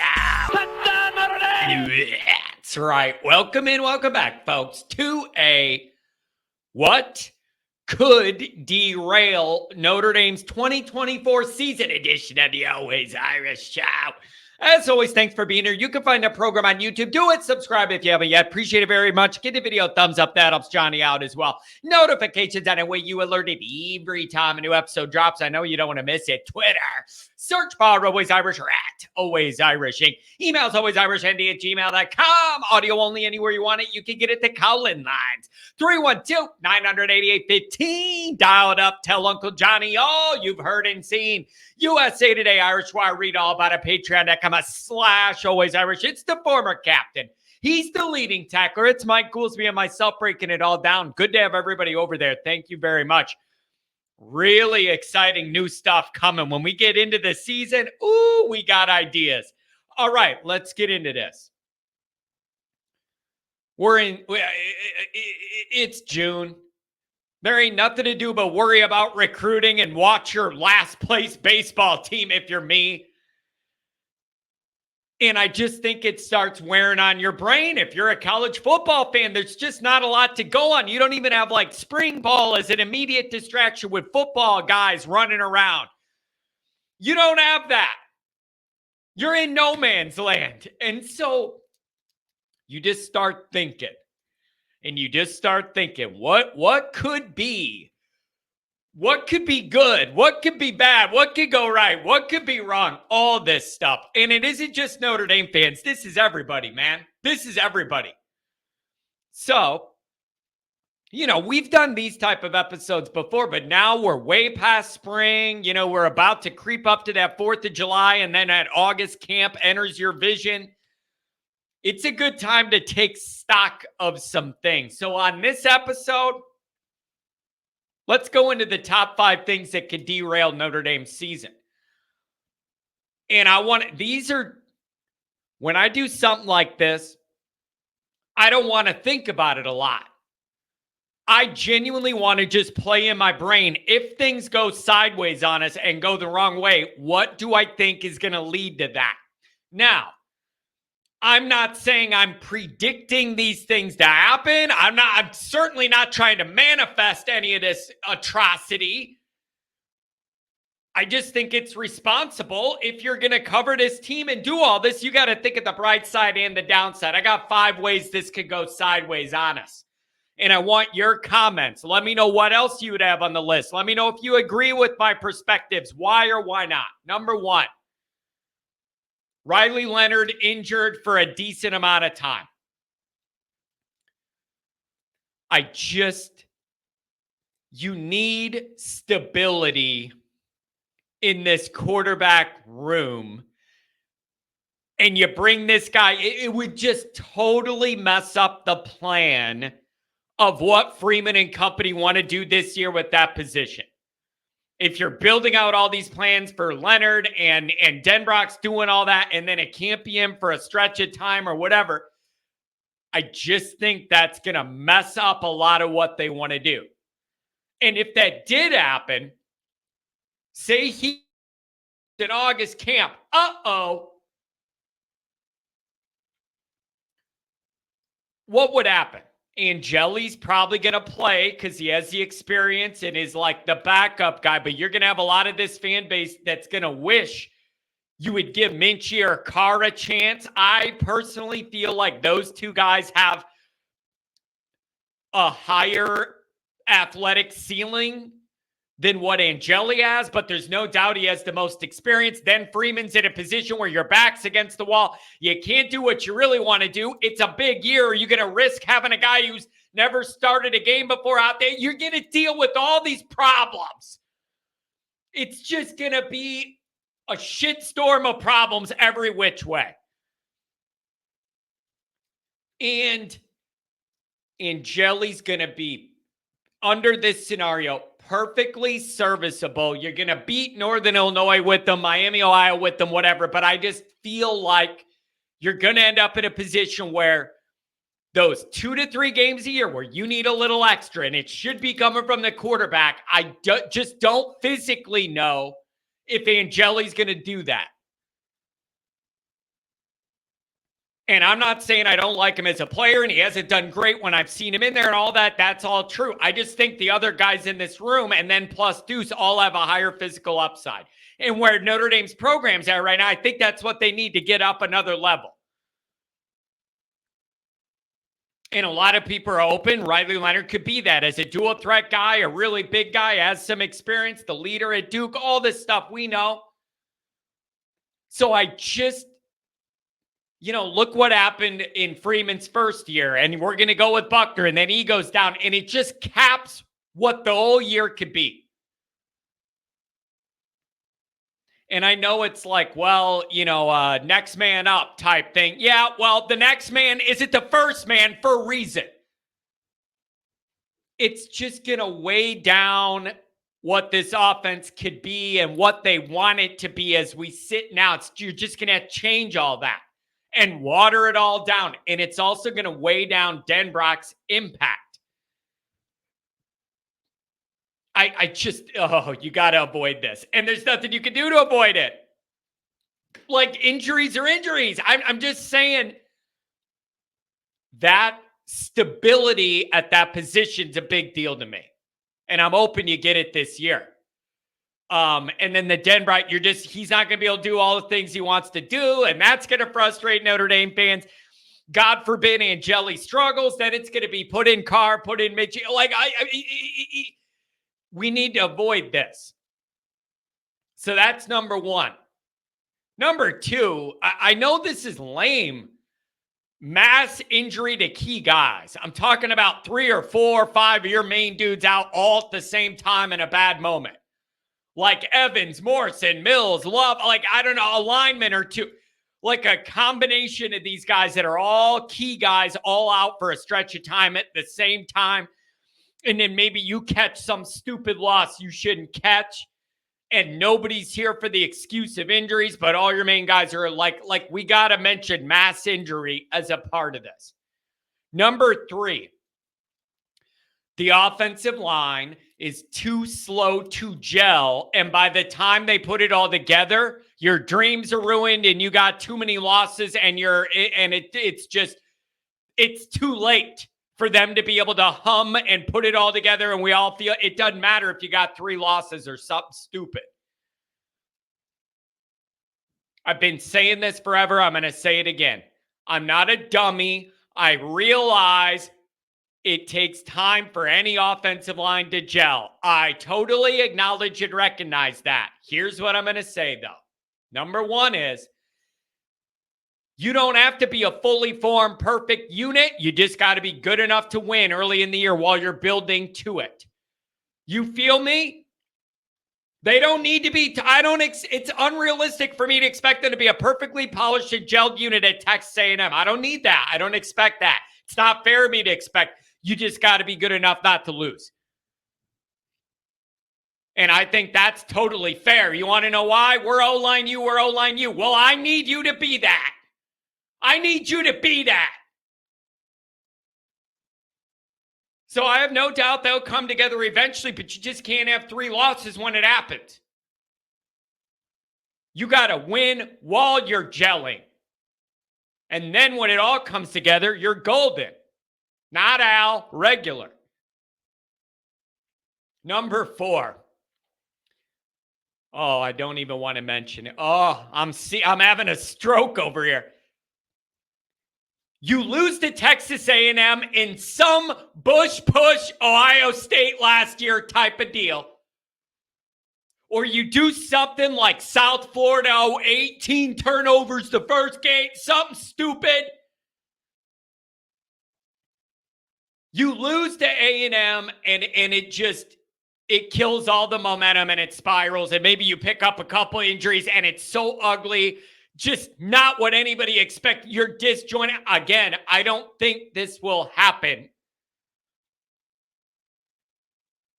Show. That's right. Welcome in, welcome back, folks, to a What Could Derail Notre Dame's 2024 season edition of the Always Irish Show. As always, thanks for being here. You can find the program on YouTube. Do it. Subscribe if you haven't yet. Appreciate it very much. Give the video a thumbs up. That helps Johnny out as well. Notifications on the way you alerted every time a new episode drops. I know you don't want to miss it. Twitter. Search bar Always Irish or at Always Irishing. Emails alwaysirishnd@gmail.com. Audio only anywhere you want it. You can get it to call-in lines. 312-988-15. Dial it up. Tell Uncle Johnny all you've heard and seen. USA Today, Irish Wire. Read all about it. Patreon.com/Always Irish. It's the former captain. He's the leading tackler. It's Mike Goolsby and myself breaking it all down. Good to have everybody over there. Thank you very much. Really exciting new stuff coming. When we get into the season, ooh, we got ideas. All right, let's get into this. It's June. There ain't nothing to do but worry about recruiting and watch your last place baseball team if you're me. And I just think it starts wearing on your brain. If you're a college football fan, there's just not a lot to go on. You don't even have like spring ball as an immediate distraction with football guys running around. You don't have that. You're in no man's land. And so you just start thinking. And you just start thinking, what could be? What could be good? What could be bad? What could go right? What could be wrong? All this stuff. And it isn't just Notre Dame fans. This is everybody, man. This is everybody. So, you know, we've done these type of episodes before, but now we're way past spring. You know, we're about to creep up to that 4th of July, and then that August camp enters your vision. It's a good time to take stock of some things. So on this episode, let's go into the top 5 things that could derail Notre Dame's season. And when I do something like this, I don't want to think about it a lot. I genuinely want to just play in my brain. If things go sideways on us and go the wrong way, what do I think is going to lead to that? Now, I'm not saying I'm predicting these things to happen. I'm certainly not trying to manifest any of this atrocity. I just think it's responsible. If you're going to cover this team and do all this, you got to think of the bright side and the downside. I got 5 ways this could go sideways on us. And I want your comments. Let me know what else you would have on the list. Let me know if you agree with my perspectives. Why or why not? Number 1. Riley Leonard injured for a decent amount of time. You need stability in this quarterback room. And you bring this guy, it would just totally mess up the plan of what Freeman and company want to do this year with that position. If you're building out all these plans for Leonard and Denbrock's doing all that, and then it can't be him for a stretch of time or whatever, I just think that's going to mess up a lot of what they want to do. And if that did happen, say he in August camp, what would happen? Angeli's probably going to play because he has the experience and is like the backup guy, but you're going to have a lot of this fan base that's going to wish you would give Minchie or Carr a chance. I personally feel like those 2 guys have a higher athletic ceiling than what Angeli has, but there's no doubt he has the most experience. Then Freeman's in a position where your back's against the wall. You can't do what you really want to do. It's a big year. Are you going to risk having a guy who's never started a game before out there? You're going to deal with all these problems. It's just going to be a shitstorm of problems every which way. And Angeli's going to be, under this scenario, perfectly serviceable. You're going to beat Northern Illinois with them, Miami, Ohio with them, whatever. But I just feel like you're going to end up in a position where those 2 to 3 games a year where you need a little extra, and it should be coming from the quarterback, I just don't physically know if Angeli's going to do that. And I'm not saying I don't like him as a player, and he hasn't done great when I've seen him in there and all that. That's all true. I just think the other guys in this room, and then plus Deuce, all have a higher physical upside. And where Notre Dame's program's at right now, I think that's what they need to get up another level. And a lot of people are open. Riley Leonard could be that as a dual threat guy, a really big guy, has some experience, the leader at Duke, all this stuff we know. So I just, look what happened in Freeman's first year, and we're going to go with Buckner, and then he goes down, and it just caps what the whole year could be. And I know it's like, well, next man up type thing. Yeah, well, the next man isn't the first man for a reason. It's just going to weigh down what this offense could be and what they want it to be as we sit now. You're just going to change all that and water it all down. And it's also going to weigh down Denbrock's impact. You got to avoid this. And there's nothing you can do to avoid it. Like injuries are injuries. I'm just saying that stability at that position's a big deal to me. And I'm hoping you get it this year. And then the Denbrock, he's not going to be able to do all the things he wants to do. And that's going to frustrate Notre Dame fans. God forbid Angeli struggles, then it's going to be put in Carr, put in Mitchell. We need to avoid this. So that's number one. Number two, I know this is lame. Mass injury to key guys. I'm talking about 3 or 4 or 5 of your main dudes out all at the same time in a bad moment. Like Evans, Morrison, Mills, Love, a lineman or two. Like a combination of these guys that are all key guys, all out for a stretch of time at the same time. And then maybe you catch some stupid loss you shouldn't catch. And nobody's here for the excuse of injuries, but all your main guys are like we got to mention mass injury as a part of this. Number 3, the offensive line is too slow to gel. And by the time they put it all together, your dreams are ruined and you got too many losses it's too late for them to be able to hum and put it all together. And we all feel it doesn't matter if you got 3 losses or something stupid. I've been saying this forever. I'm going to say it again. I'm not a dummy. I realize it takes time for any offensive line to gel. I totally acknowledge and recognize that. Here's what I'm going to say, though. Number 1 is, you don't have to be a fully formed, perfect unit. You just got to be good enough to win early in the year while you're building to it. You feel me? They don't need to be, it's unrealistic for me to expect them to be a perfectly polished and gelled unit at Texas A&M. I don't need that. I don't expect that. It's not fair of me to expect. You just got to be good enough not to lose. And I think that's totally fair. You want to know why? We're O-line you, we're O-line you. Well, I need you to be that. I need you to be that. So I have no doubt they'll come together eventually, but you just can't have 3 losses when it happens. You got to win while you're gelling. And then when it all comes together, you're golden. Not Al, regular. Number 4. Oh, I don't even want to mention it. Oh, I'm having a stroke over here. You lose to Texas A&M in some push Ohio State last year type of deal. Or you do something like South Florida, 18 turnovers the first game, something stupid. You lose to A&M and it kills all the momentum and it spirals. And maybe you pick up a couple injuries and it's so ugly. Just not what anybody expect. You're disjointed. Again, I don't think this will happen.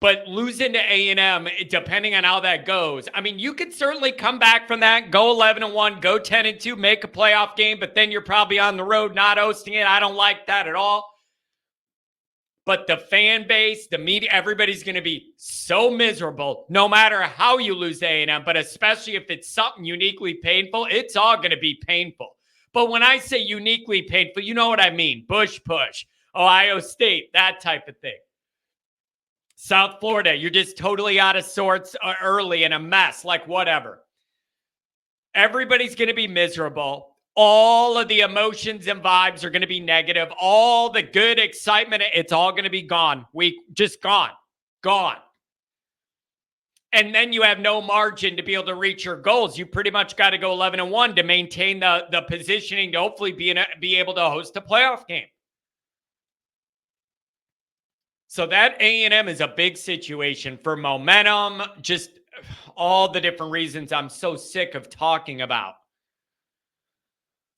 But losing to A&M, depending on how that goes, I mean, you could certainly come back from that, go 11-1, go 10-2, make a playoff game, but then you're probably on the road not hosting it. I don't like that at all. But the fan base, the media, everybody's going to be so miserable no matter how you lose to A&M, but especially if it's something uniquely painful, it's all going to be painful. But when I say uniquely painful, you know what I mean. Bush push, Ohio State, that type of thing. South Florida, you're just totally out of sorts early and a mess, like whatever. Everybody's going to be miserable. All of the emotions and vibes are going to be negative. All the good excitement, it's all going to be gone. Just gone. And then you have no margin to be able to reach your goals. You pretty much got to go 11-1 to maintain the positioning to hopefully be able to host a playoff game. So that A&M is a big situation for momentum, just all the different reasons I'm so sick of talking about.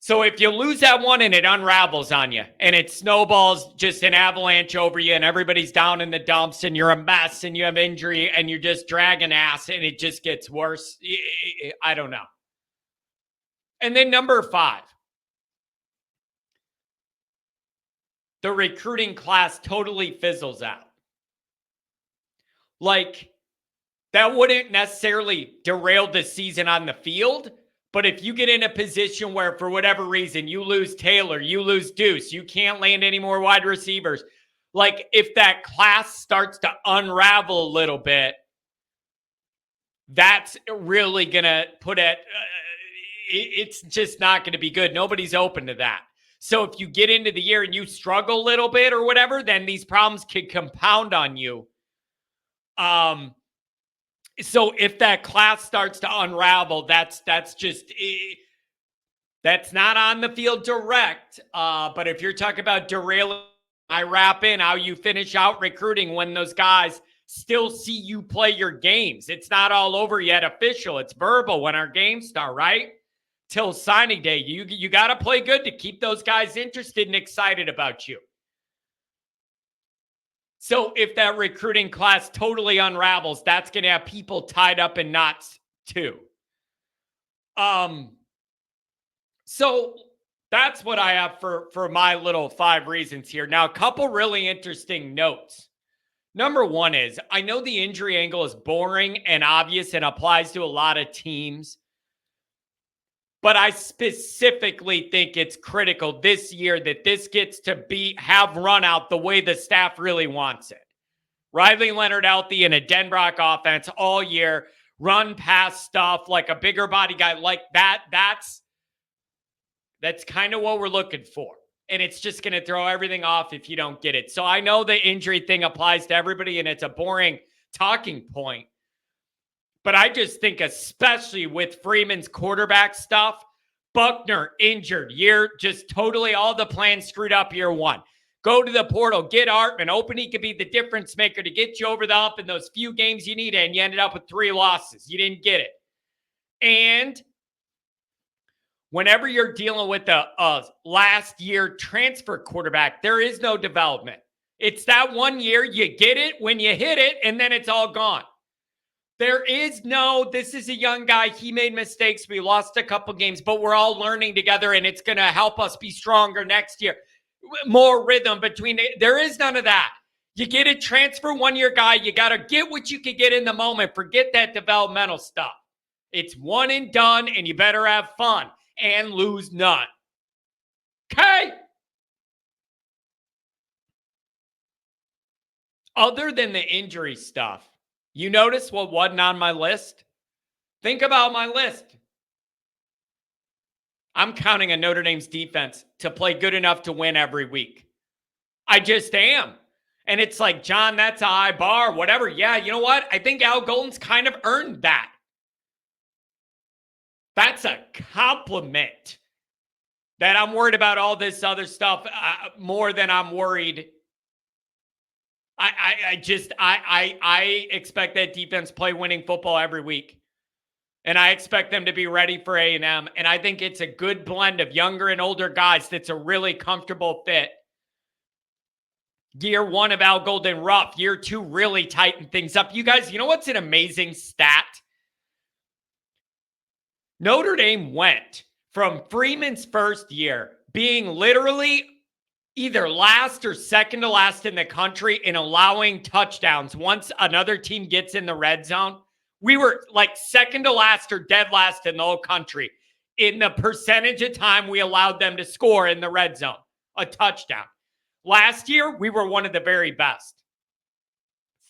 So if you lose that one and it unravels on you and it snowballs just an avalanche over you and everybody's down in the dumps and you're a mess and you have injury and you're just dragging ass and it just gets worse, I don't know. And then number 5, the recruiting class totally fizzles out. Like, that wouldn't necessarily derail the season on the field. But if you get in a position where, for whatever reason, you lose Taylor, you lose Deuce, you can't land any more wide receivers, like if that class starts to unravel a little bit, that's really going to it's just not going to be good. Nobody's open to that. So if you get into the year and you struggle a little bit or whatever, then these problems can compound on you. So if that class starts to unravel, that's not on the field direct. But if you're talking about derailing, I wrap in how you finish out recruiting when those guys still see you play your games. It's not all over yet official. It's verbal when our games start, right? Till signing day. You got to play good to keep those guys interested and excited about you. So if that recruiting class totally unravels, that's going to have people tied up in knots too. So that's what I have for my little 5 reasons here. Now, a couple really interesting notes. Number 1 is, I know the injury angle is boring and obvious and applies to a lot of teams, but I specifically think it's critical this year that this gets to have run out the way the staff really wants it. Riley Leonard healthy in a Denbrock offense all year, run pass stuff like a bigger body guy like that. That's kind of what we're looking for. And it's just going to throw everything off if you don't get it. So I know the injury thing applies to everybody and it's a boring talking point. But I just think, especially with Freeman's quarterback stuff, Buckner injured year, just totally all the plans screwed up year 1. Go to the portal, get Artman, hoping he could be the difference maker to get you over the hump in those few games you need, and you ended up with 3 losses. You didn't get it. And whenever you're dealing with a last year transfer quarterback, there is no development. It's that 1 year, you get it when you hit it, and then it's all gone. There is this is a young guy. He made mistakes. We lost a couple games, but we're all learning together, and it's going to help us be stronger next year. More rhythm there is none of that. You get a transfer 1-year guy. You got to get what you can get in the moment. Forget that developmental stuff. It's one and done, and you better have fun and lose none. Okay? Other than the injury stuff, you notice what wasn't on my list? Think about my list. I'm counting on Notre Dame's defense to play good enough to win every week. I just am. And it's like, John, that's a high bar, whatever. Yeah, you know what? I think Al Golden's kind of earned that. That's a compliment. That I'm worried about all this other stuff more than I'm worried. I expect that defense play winning football every week. And I expect them to be ready for A&M. And I think it's a good blend of younger and older guys that's a really comfortable fit. Year 1 of Al Golden, rough. Year 2 really tightened things up. You guys, you know what's an amazing stat? Notre Dame went from Freeman's first year being literally either last or second to last in the country in allowing touchdowns once another team gets in the red zone. We were like second to last or dead last in the whole country in the percentage of time we allowed them to score in the red zone, a touchdown. Last year, we were one of the very best.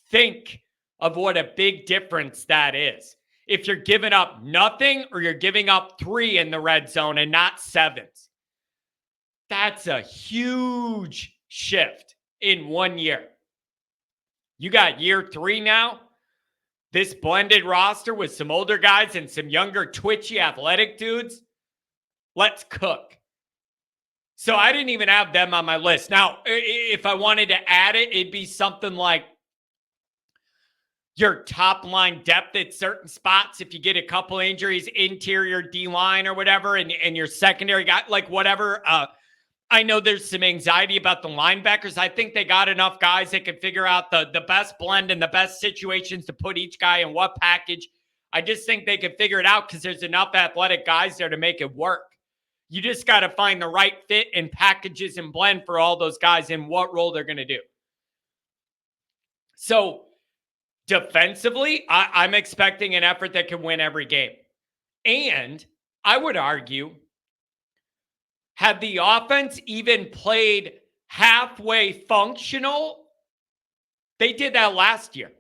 Think of what a big difference that is. If you're giving up nothing or you're giving up 3 in the red zone and not 7s. That's a huge shift in 1 year. You got year 3 now. This blended roster with some older guys and some younger, twitchy, athletic dudes. Let's cook. So I didn't even have them on my list. Now, if I wanted to add it, it'd be something like your top line depth at certain spots. If you get a couple injuries, interior D-line or whatever, and your secondary guy, like whatever. I know there's some anxiety about the linebackers. I think they got enough guys that can figure out the best blend and the best situations to put each guy in what package. I just think they can figure it out because there's enough athletic guys there to make it work. You just got to find the right fit and packages and blend for all those guys in what role they're going to do. So defensively, I'm expecting an effort that can win every game. And I would argue, had the offense even played halfway functional, they did that last year.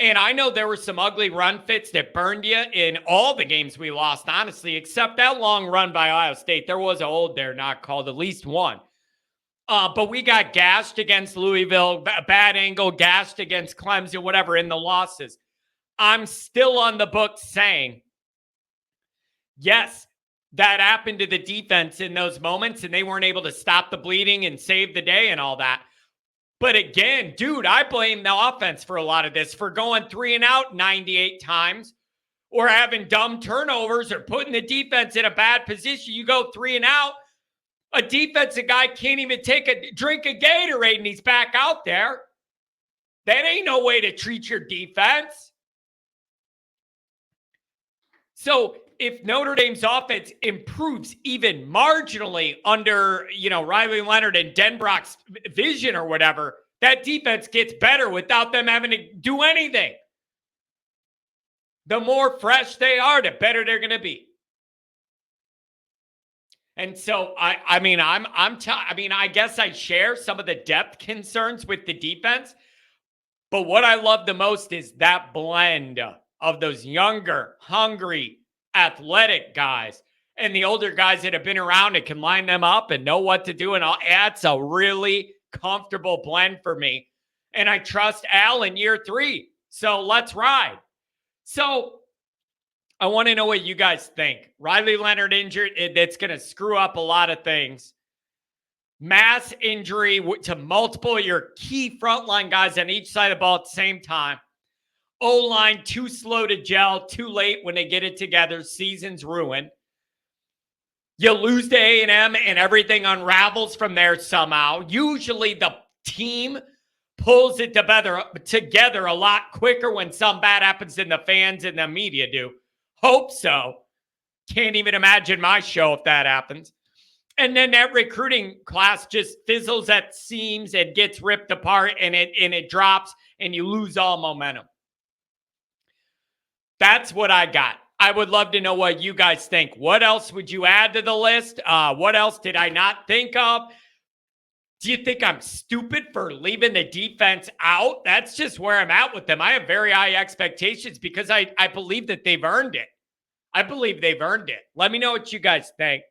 And I know there were some ugly run fits that burned you in all the games we lost, honestly, except that long run by Ohio State. There was a hold there not called, at least one. But we got gashed against Louisville, bad angle, gashed against Clemson, whatever, in the losses. I'm still on the book saying, yes, that happened to the defense in those moments, and they weren't able to stop the bleeding and save the day and all that. But again, dude, I blame the offense for a lot of this, for going 3 and out 98 times or having dumb turnovers or putting the defense in a bad position. You go 3 and out, a defensive guy can't even take a drink of Gatorade and he's back out there. That ain't no way to treat your defense. So if Notre Dame's offense improves even marginally under, Riley Leonard and Denbrock's vision or whatever, that defense gets better without them having to do anything. The more fresh they are, the better they're going to be. And so, I guess I share some of the depth concerns with the defense. But what I love the most is that blend of those younger, hungry, athletic guys and the older guys that have been around and can line them up and know what to do. And that's a really comfortable blend for me. And I trust Al in year 3. So let's ride. So I want to know what you guys think. Riley Leonard injured, that's going to screw up a lot of things. Mass injury to multiple of your key frontline guys on each side of the ball at the same time. O-line too slow to gel, too late when they get it together. Season's ruined. You lose to A&M and everything unravels from there somehow. Usually the team pulls it together a lot quicker when something bad happens than the fans and the media do. Hope so. Can't even imagine my show if that happens. And then that recruiting class just fizzles at seams and gets ripped apart and it drops and you lose all momentum. That's what I got. I would love to know what you guys think. What else would you add to the list? What else did I not think of? Do you think I'm stupid for leaving the defense out? That's just where I'm at with them. I have very high expectations because I believe that they've earned it. I believe they've earned it. Let me know what you guys think.